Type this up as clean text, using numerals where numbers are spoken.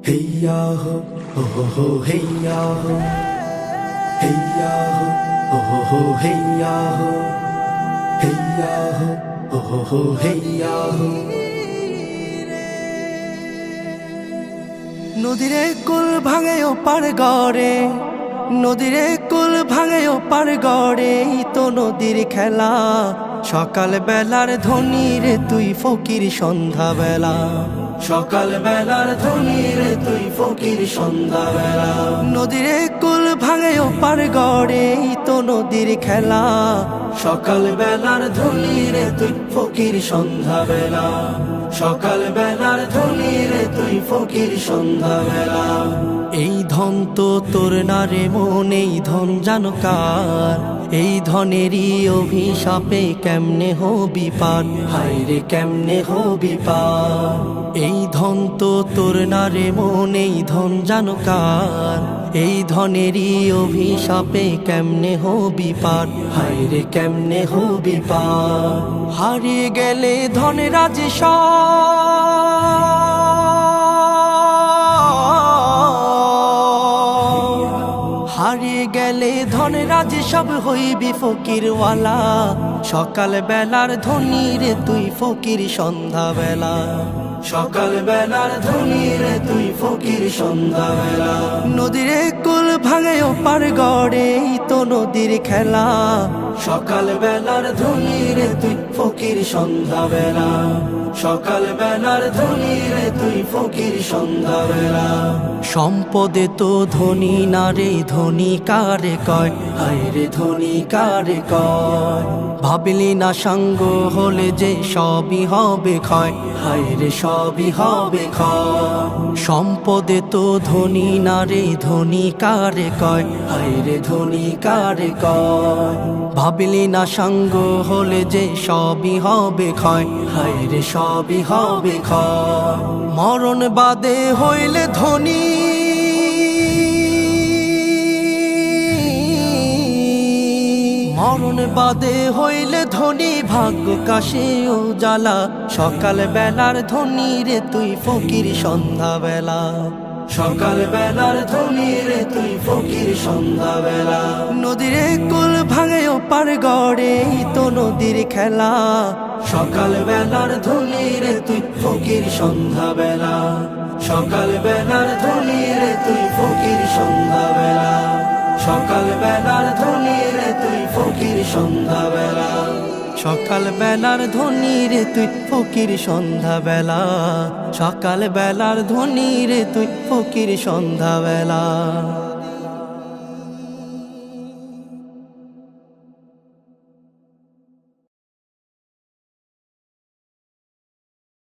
Heya ho, heya ho, heya ho, heya ho, heya ho, heya ho. নদীরে কুল ভাঙে ও পার গড়ে, নদীরে কুল ভাঙে ও পার গড়ে, তো নদীর খেলা। সকাল বেলার ধ্বনি রে তুই ফকির সন্ধ্যা বেলা, সকাল বেলার ধ্বনি রে তুই ফকির সন্ধ্যা বেলা। নদীরে কুল ভাঙে ও পার গড়ে, তো নদীর খেলা। সকাল বেলার ধ্বনি রে তুই ফকির সন্ধ্যা বেলা, সকাল বেলার ধ্বনি রে তুই ফকির সন্ধ্যা বেলা। এই ধন তো তোর না রে মন, এই ধন জানো কার? এই ধনেরই অভিশাপে কেমনে হবি পার, হায় রে কেমনে হবি পার। এই ধন তো তোর না রে মন, এই ধন জানো কার? এই ধনেরই অভিশাপে কেমনে হবি পার, হায় রে কেমনে হবি পার। হারিয়ে গেলে ধনের রাজে হারিয়ে গেলে ধনের রাজে সব হইবি ফকিরওয়ালা। সকাল বেলার ধ্বনি রে তুই ফকির সন্ধ্যা বেলা, সকাল বেলার ধ্বনি রে তুই ফকির সন্ধ্যা বেলা। নদীরে কুল ভাঙে ও পার গড়ে, তো নদীর খেলা। সকাল বেলার ধ্বনি রে তুই ফকির সন্ধ্যা বেলা, সকাল বেলার ধ্বনি রে তুই ফকির সন্ধ্যা বেলা। সম্পদে তো ধনী না রে, ধনী কারে কয়, হায় রে ধনী কারে কয়। ভাবলি না সঙ্গ হলে যে সবই হবে ক্ষয়, হায় রে সবই হবে ক্ষয়। সম্পদে তো ধনী না রে, ধনী কারে কয়, হায় রে ধনী কারে কয়। ভাবলি না সঙ্গ হলে যে সবই হবে ক্ষয়, হায় রে সবই হবে ক্ষয়। মরণ বাদে হইলে ধনী, মরণ বাদে হইলে ধনী, ভাগ্য কাশে ও জ্বালা। সকাল বেলার ধ্বনি রে তুই ফকির সন্ধ্যা বেলা, সকাল বেলার ধ্বনি রে তুই ফকির সন্ধ্যা বেলা। নদীরে কুল ভাঙে ও পার গড়ে, তো নদীর খেলা। সকাল বেলার ধ্বনি রে তুই ফকির সন্ধ্যা বেলা, সকাল বেলার ধ্বনি রে তুই ফকির সন্ধ্যা বেলা, সকাল বেলার ধ্বনি রে তুই ফকির সন্ধ্যা বেলা। সকাল বেলার ধ্বনি রে তুই ফকির সন্ধ্যা বেলা, সকাল বেলার ধ্বনি রে তুই ফকির সন্ধ্যা বেলা।